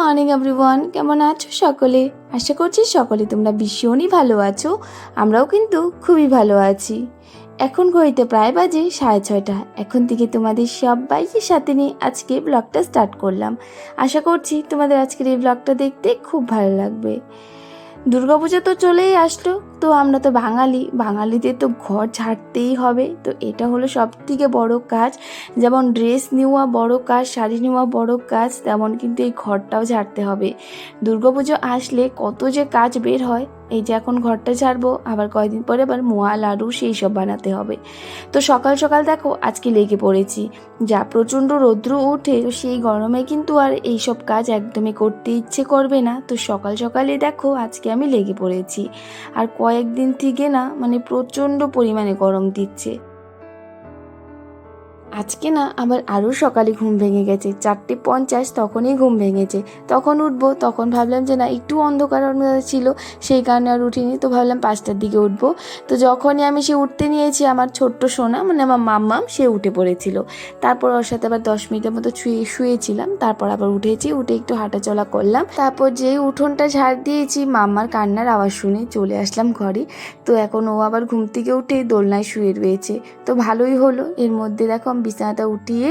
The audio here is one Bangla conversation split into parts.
মর্নিং এভরিওয়ান, কেমন আছো সকলে? আশা করছি সকলে তোমরা ভীষণই ভালো আছো। আমরাও কিন্তু খুবই ভালো আছি। এখন ঘড়িতে প্রায় বাজে 6:30। এখন থেকে তোমাদের সবাইকে সাথে নিয়ে আজকে ব্লগটা স্টার্ট করলাম। আশা করছি তোমাদের আজকের এই ব্লগটা দেখতে খুব ভালো লাগবে। দুর্গাপূজা তো চলেই আসলো, তো আমরা তো বাঙালিদের তো ঘর ঝাড়তেই হবে। তো এটা হলো সবথেকে বড় কাজ। যেমন ড্রেস নেওয়া বড় কাজ, শাড়ি নেওয়া বড় কাজ, তেমন কিন্তু এই ঘরটাও ঝাড়তে হবে। দুর্গাপুজো আসলে কত যে কাজ বের হয়। এই যে এখন ঘরটা ঝাড়বো, আবার কয়েকদিন পরে আবার মোয়া লাড়ু সেই সব বানাতে হবে। তো সকাল সকাল দেখো আজকে লেগে পড়েছি। যা প্রচণ্ড রৌদ্র ওঠে, তো সেই গরমে কিন্তু আর এইসব কাজ একদমই করতে ইচ্ছে করবে না। তো সকাল সকালে দেখো আজকে আমি লেগে পড়েছি। আর কয়েকদিন থেকে না প্রচণ্ড পরিমাণে গরম দিচ্ছে। আজকে না আবার আরও সকালে ঘুম ভেঙে গেছে, 4:50 তখনই ঘুম ভেঙেছে। তখন উঠবো, তখন ভাবলাম যে না একটু অন্ধকার ছিল, সেই কারণে আর উঠিনি। তো ভাবলাম 5টার দিকে উঠবো। তো যখনই আমি সে উঠতে নিয়েছি, আমার ছোট্ট সোনা আমার মাম্মাম সে উঠে পড়েছিল। তারপর ওর সাথে আবার 10 মিনিটের মতো শুয়েছিলাম। তারপর আবার উঠে একটু হাঁটাচলা করলাম। তারপর যেই উঠোনটা ঝাড় দিয়েছি, মাম্মার কান্নার আওয়াজ শুনে চলে আসলাম ঘরে। তো এখন ও আবার ঘুম থেকে উঠে দোলনায় শুয়ে রয়েছে। তো ভালোই হলো। এর মধ্যে দেখো বিছানাটা উঠিয়ে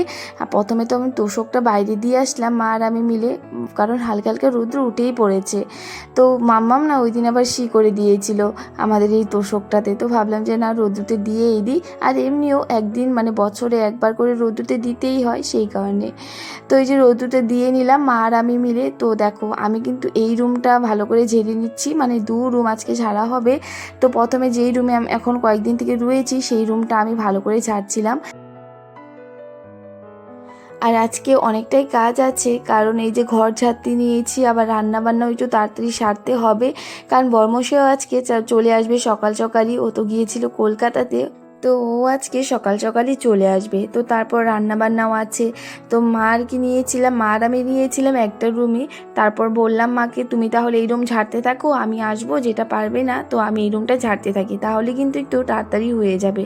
প্রথমে তো আমি তোষকটা বাইরে দিয়ে আসলাম, মা আর আমি মিলে, কারণ হালকা হালকা রৌদ্র উঠেই পড়েছে। তো মাম্মাম না ওই দিন আবার করে দিয়েছিল আমাদের এই তোষকটাতে। তো ভাবলাম যে না রৌদ্রতে দিয়েই দিই। আর এমনিও একদিন বছরে একবার করে রৌদ্রতে দিতেই হয়, সেই কারণে। তো এই যে রৌদ্রতে দিয়ে নিলাম মা আর আমি মিলে। তো দেখো আমি কিন্তু এই রুমটা ভালো করে ঝেড়ে নিচ্ছি, 2 রুম আজকে ঝাড়া হবে। তো প্রথমে যেই রুমে আমি এখন কয়েকদিন থেকে রয়েছি, সেই রুমটা আমি ভালো করে ঝাড়ছিলাম। আর আজকে অনেকটাই কাজ আছে, কারণ এই যে ঘর ঝাড়তে নিয়েছি, আবার রান্নাবান্নাও একটু তাড়াতাড়ি সারতে হবে। কারণ বর্মশাইও আজকে চলে আসবে সকাল সকালই। ও তো গিয়েছিল কলকাতাতে, তো ও আজকে সকাল সকালই চলে আসবে। তো তারপর রান্নাবান্নাও আছে। তো মার আমি নিয়েছিলাম একটা রুমই। তারপর বললাম মাকে তুমি তাহলে এই রুম ঝাড়তে থাকো, আমি আসবো, যেটা পারবে না তো আমি এই রুমটা ঝাড়তে থাকি, তাহলে কিন্তু একটু তাড়াতাড়ি হয়ে যাবে।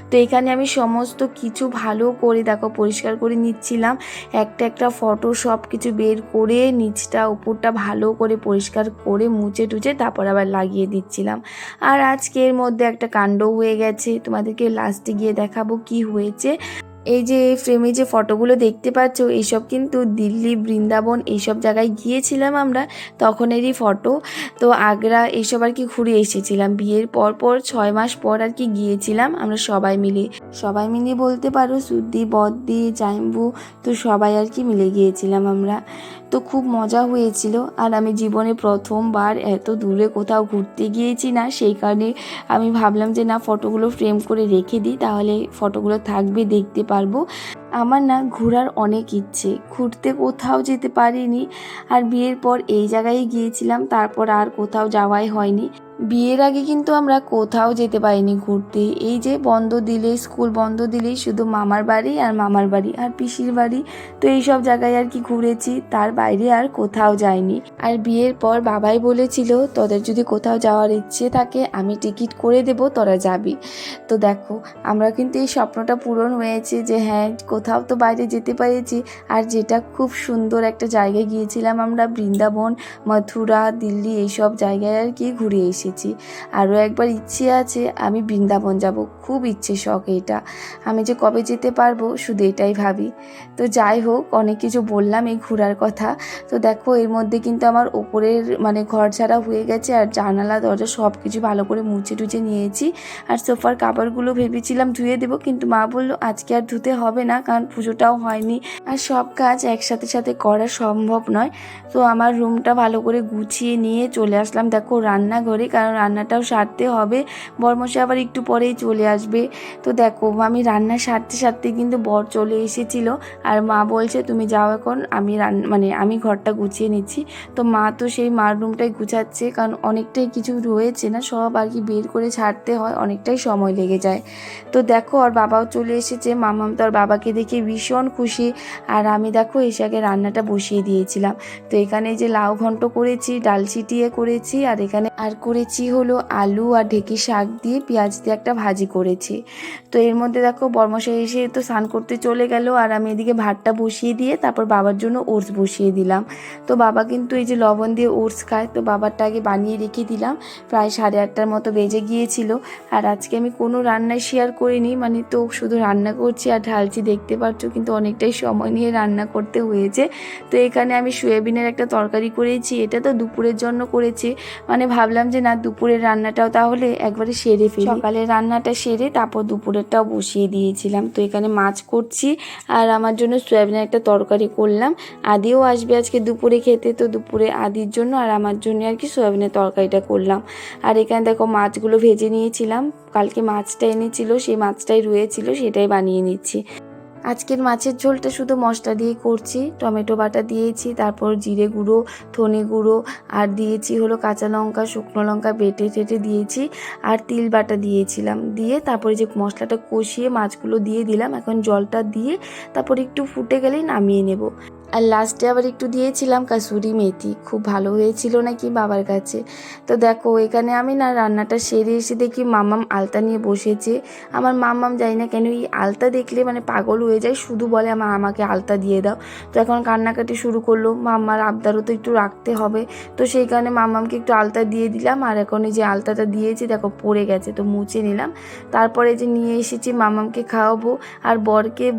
তো এখানে আমি সমস্ত কিছু ভালো করে দেখো পরিষ্কার করে নিচ্ছিলাম। একটা ফটো সব কিছু বের করে নিচটা উপরটা ভালো করে পরিষ্কার করে মুছে টুচে তারপর আবার লাগিয়ে দিচ্ছিলাম। আর আজকের মধ্যে একটা কাণ্ড হয়ে গেছে, তোমাদেরকে লাস্টে গিয়ে দেখাবো কি হয়েছে। এই যে ফ্রেমে যে ফটোগুলো দেখতে পাচ্ছ, এইসব কিন্তু দিল্লি, বৃন্দাবন এইসব জায়গায় গিয়েছিলাম আমরা, তখনেরই ফটো। তো আগ্রা এইসব আর কি ঘুরে এসেছিলাম বিয়ের পর 6 মাস পর আর কি গিয়েছিলাম আমরা সবাই মিলে বলতে পারো, সুদ্দি, বদ্দি, জাইম্বু, তো সবাই আর কি মিলে গিয়েছিলাম আমরা। তো খুব মজা হয়েছিল। আর আমি জীবনে প্রথমবার এত দূরে কোথাও ঘুরতে গিয়েছি না, সেই কারণে আমি ভাবলাম যে না ফটোগুলো ফ্রেম করে রেখে দিই, তাহলে ফটোগুলো থাকবে, দেখতে পারবো। আমার না ঘোরার অনেক ইচ্ছে, ঘুরতে কোথাও যেতে পারিনি। আর বিয়ের পর এই জায়গায় গিয়েছিলাম, তারপর আর কোথাও যাওয়াই হয়নি। বিয়ের আগে কিন্তু আমরা কোথাও যেতে পারিনি ঘুরতে। এই যে স্কুল বন্ধ দিলেই শুধু মামার বাড়ি আর পিসির বাড়ি, তো এইসব জায়গায় আর কি ঘুরেছি, তার বাইরে আর কোথাও যাইনি। আর বিয়ের পর বাবাই বলেছিল তোদের যদি কোথাও যাওয়ার ইচ্ছে থাকে আমি টিকিট করে দেব, তোরা যাবি। তো দেখো আমরা কিন্তু এই স্বপ্নটা পূরণ হয়েছে যে হ্যাঁ কোথাও তো বাইরে যেতে পেরেছি। আর যেটা খুব সুন্দর একটা জায়গায় গিয়েছিলাম আমরা, বৃন্দাবন, মথুরা, দিল্লি এইসব জায়গায় আর কি ঘুরে এসেছি। আরও একবার ইচ্ছে আছে আমি বৃন্দাবন যাব, খুব ইচ্ছে, শখ এটা। আমি যে কবে যেতে পারবো শুধু এটাই ভাবি। তো যাই হোক, অনেক কিছু বললাম এই ঘোরার কথা। তো দেখো এর মধ্যে কিন্তু আমার ওপরের ঘর ছাড়া হয়ে গেছে, আর জানালা দরজা সব কিছু ভালো করে মুছে টুছে নিয়েছি। আর সোফার কাপড়গুলো ভেবেছিলাম ধুয়ে দেবো, কিন্তু মা বললো আজকে আর ধুতে হবে না, কারণ পুজোটাও হয়নি, আর সব কাজ একসাথে করা সম্ভব নয়। তো আমার রুমটা ভালো করে গুছিয়ে নিয়ে চলে আসলাম দেখো রান্নাঘরে, কারণ রান্নাটাও সারতে হবে। বরমশাই আবার একটু পরেই চলে আসবে। তো দেখো আমি রান্না সারতে কিন্তু বর চলে এসেছিল। আর মা বলছে তুমি যাও এখন, আমি আমি ঘরটা গুছিয়ে নিচ্ছি। তো মা তো সেই মার রুমটাই গুছাচ্ছে, কারণ অনেকটাই কিছু রয়েছে না, সব আর কি বের করে ছাড়তে হয়, অনেকটাই সময় লেগে যায়। তো দেখো আর বাবাও চলে এসেছে, মামাম তো আর বাবাকে দেখে ভীষণ খুশি। আর আমি দেখো এসে আগে রান্নাটা বসিয়ে দিয়েছিলাম। তো এখানে যে লাউ ঘন্ট করেছি, ডাল চিটিয়ে করেছি, আর এখানে আর করেছি হলো আলু আর ঢেঁকি শাক দিয়ে পেঁয়াজ দিয়ে একটা ভাজি করেছি। তো এর মধ্যে দেখো বর্মশাই এসে তো স্নান করতে চলে গেল, আর আমি এদিকে ভাতটা বসিয়ে দিয়ে তারপর বাবার জন্য ওটস বসিয়ে দিলাম। তো বাবা কিন্তু এই যে লবণ দিয়ে ওটস খায়, তো বাবারটা আগে বানিয়ে রেখে দিলাম। প্রায় 8:30টার মতো বেজে গিয়েছিল। আর আজকে আমি কোনো রান্নায় শেয়ার করিনি, মানে তো শুধু রান্না করছি আর ঢালছি, দেখতে পাচ্ছ, কিন্তু অনেকটাই সময় নিয়ে রান্না করতে হয়েছে। তো এখানে আমি সয়াবিনের একটা তরকারি করেছি, এটা তো দুপুরের জন্য করেছি, মানে ভাবলাম যে না দুপুরের রান্নাটাও তাহলে একবারে সেরে ফেলি। সকালের রান্নাটা সেরে তারপর দুপুরেরটাও বসিয়ে দিয়েছিলাম। তো এখানে মাছ করছি আর আমার জন্য সয়াবিনের একটা তরকারি করলাম। আদিও আসবে আজকে দুপুরে খেতে, তো দুপুরে আদির জন্য আর আমার জন্য আর কি সয়াবিনের তরকারিটা করলাম। আর এখানে দেখো মাছগুলো ভেজে নিয়েছিলাম, কালকে মাছটা এনেছিল, সেই মাছটাই রয়েছিল, সেটাই বানিয়ে নিচ্ছি। আজকের মাছের ঝোলটা শুধু মশলা দিয়ে করছি, টমেটো বাটা দিয়েছি, তারপর জিরে গুঁড়ো, ধনে গুঁড়ো, আর দিয়েছি হলো কাঁচা লঙ্কা, শুকনো লঙ্কা বেটে টেটে দিয়েছি, আর তিল বাটা দিয়েছিলাম। দিয়ে তারপরে যে মশলাটা কষিয়ে মাছগুলো দিয়ে দিলাম। এখন জলটা দিয়ে তারপর একটু ফুটে গেলেই নামিয়ে নেব। আর লাস্টে আবার একটু দিয়েছিলাম কাসুরি মেথি, খুব ভালো হয়েছিল নাকি বাবার কাছে। তো দেখো এখানে আমি না রান্নাটা সেরে এসে দেখি মাম্মাম আলতা নিয়ে বসেছে। আমার মাম্মাম জানি না কেন এই আলতা দেখলে মানে পাগল হয়ে যায়, শুধু বলে আমাকে আলতা দিয়ে দাও। তো এখন কান্নাকাটি শুরু করলো, মাম্মার আবদারও তো একটু রাখতে হবে। তো সেই কারণে মাম্মামকে একটু আলতা দিয়ে দিলাম। আর এখন এই যে আলতাটা দিয়েছি দেখো পড়ে গেছে, তো মুছে নিলাম। তারপরে যে নিয়ে এসেছি মাম্মামকে খাওয়াবো, আর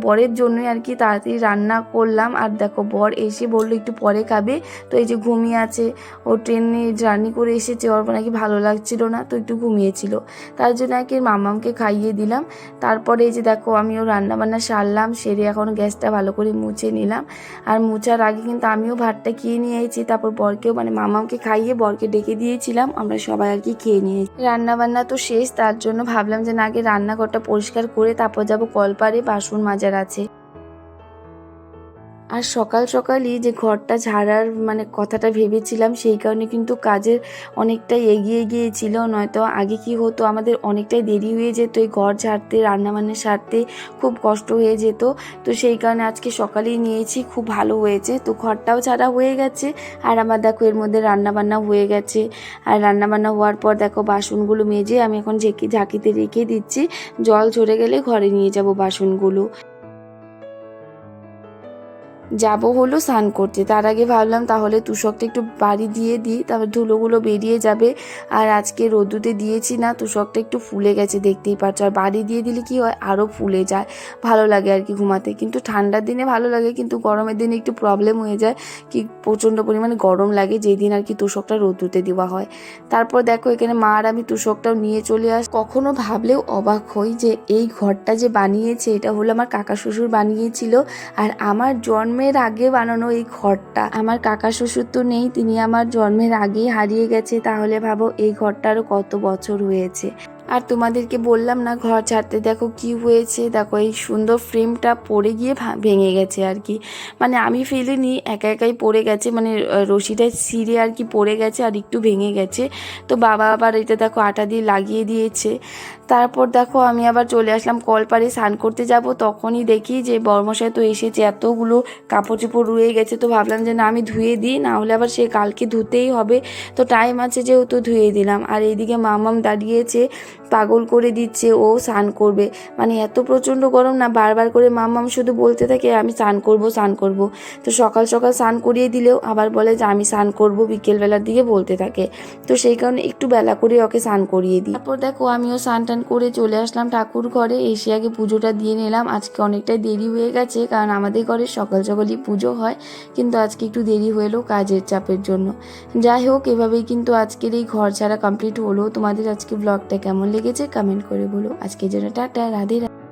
বরের জন্যই আর কি তাড়াতাড়ি রান্না করলাম। আর দেখো বর এসে বললো একটু পরে খাবে, তো এই যে ঘুমিয়ে আছে। ও ট্রেনে জার্নি করে এসেছে, ওর নাকি ভালো লাগছিল না, তো একটু ঘুমিয়েছিল, তার জন্য আর কি মাম্মামকে খাইয়ে দিলাম। তারপরে এই যে দেখো আমিও রান্নাবান্না সারলাম, সেরে এখন গ্যাসটা ভালো করে মুছে নিলাম। আর মুছার আগে কিন্তু আমিও ভাতটা খেয়ে নিয়েছি, তারপর বরকেও মানে মাম্মামকে খাইয়ে বরকে ডেকে দিয়েছিলাম, আমরা সবাই আর কি খেয়ে নিয়েছি। রান্নাবান্না তো শেষ, তার জন্য ভাবলাম যে না আগে রান্নাঘরটা পরিষ্কার করে তারপর যাবো কলপারে, বাসন মাজার আছে। আর সকাল সকালই যে ঘরটা ঝাড়ার মানে কথাটা ভেবেছিলাম, সেই কারণে কিন্তু কাজের অনেকটাই এগিয়ে গিয়েছিল, নয়তো আগে কি হতো আমাদের অনেকটাই দেরি হয়ে যেত এই ঘর ঝাড়তে, রান্নাবান্না সারতে খুব কষ্ট হয়ে যেত। তো সেই কারণে আজকে সকালেই নিয়েছি, খুব ভালো হয়েছে। তো ঘরটাও ঝাড়া হয়ে গেছে, আর আমার দেখো এর মধ্যে রান্নাবান্না হয়ে গেছে। আর রান্নাবান্না হওয়ার পর দেখো বাসনগুলো মেজে আমি এখন ঝাঁকিতে রেখে দিচ্ছি, জল ঝরে গেলে ঘরে নিয়ে যাব বাসনগুলো। যাবো হলো স্নান করতে, তার আগে ভাবলাম তাহলে তুষকটা একটু বাড়ি দিয়ে দিই, তারপর ধুলোগুলো বেরিয়ে যাবে। আর আজকে রোদ্দুতে দিয়েছি না, তুষকটা একটু ফুলে গেছে দেখতেই পাচ্ছ। আর বাড়ি দিয়ে দিলে কি হয় আরও ফুলে যায়, ভালো লাগে আর কি ঘুমাতে। কিন্তু ঠান্ডার দিনে ভালো লাগে, কিন্তু গরমের দিনে একটু প্রবলেম হয়ে যায়, কি প্রচণ্ড পরিমাণে গরম লাগে যেই দিন আর কি তুষকটা রোদ্দুতে দেওয়া হয়। তারপর দেখো এখানে মা আর আমি তুষকটাও নিয়ে চলে কখনো ভাবলেও অবাক হই যে এই ঘরটা যে বানিয়েছে এটা হলো আমার কাকা শ্বশুর বানিয়েছিল। আর আমার জন্মের আগে বানানো এই ঘরটা, আমার কাকা শ্বশুর তো নেই, তিনি আমার জন্মের আগেই হারিয়ে গেছে। তাহলে ভাবো এই ঘরটারও কত বছর হয়েছে। আর তোমাদেরকে বললাম না ঘর ছাড়তে দেখো কি হয়েছে, দেখো এই সুন্দর ফ্রেমটা পড়ে গিয়ে ভেঙে গেছে আর কি, মানে আমি ফেলিনি, একা একাই পড়ে গেছে, মানে রশিটা ছিঁড়ে আর কি পড়ে গেছে আর একটু ভেঙে গেছে। তো বাবা আবার এটা দেখো আটা দিয়ে লাগিয়ে দিয়েছে। তারপর দেখো আমি আবার চলে আসলাম কলপাড়ে স্নান করতে যাব, তখনই দেখি যে বর্মশাই তো এসেছে, এতগুলো কাপড় চোপড় রয়ে গেছে। তো ভাবলাম যে না আমি ধুয়ে দিই, না হলে আবার সে কালকে ধুতেই হবে, তো টাইম আছে যেহেতু ধুয়ে দিলাম। আর এইদিকে মামাম দাঁড়িয়েছে, পাগল করে দিচ্ছে, ও স্নান করবে, মানে এত প্রচণ্ড গরম না, বারবার করে মামাম শুধু বলতে থাকে আমি স্নান করবো স্নান করবো। তো সকাল সকাল স্নান করিয়ে দিলেও আবার বলে যে আমি স্নান করবো বিকেলবেলার দিকে বলতে থাকে। তো সেই কারণে একটু বেলা করে ওকে স্নান করিয়ে দিই। তারপর দেখো আমিও স্নান টান করে চলে আসলাম ঠাকুর ঘরে, এসে আগে পুজোটা দিয়ে নিলাম। আজকে অনেকটাই দেরি হয়ে গেছে, কারণ আমাদের ঘরে সকাল সকালই পুজো হয়, কিন্তু আজকে একটু দেরি হলো কাজের চাপের জন্য। যাই হোক এভাবেই কিন্তু আজকের এই ঘর ছাড়া কমপ্লিট হলো। তোমাদের আজকে ব্লগটা কেমন লেগেছে কমেন্ট করে বলো। আজকের জন্য টাটা, রাধে রাধে।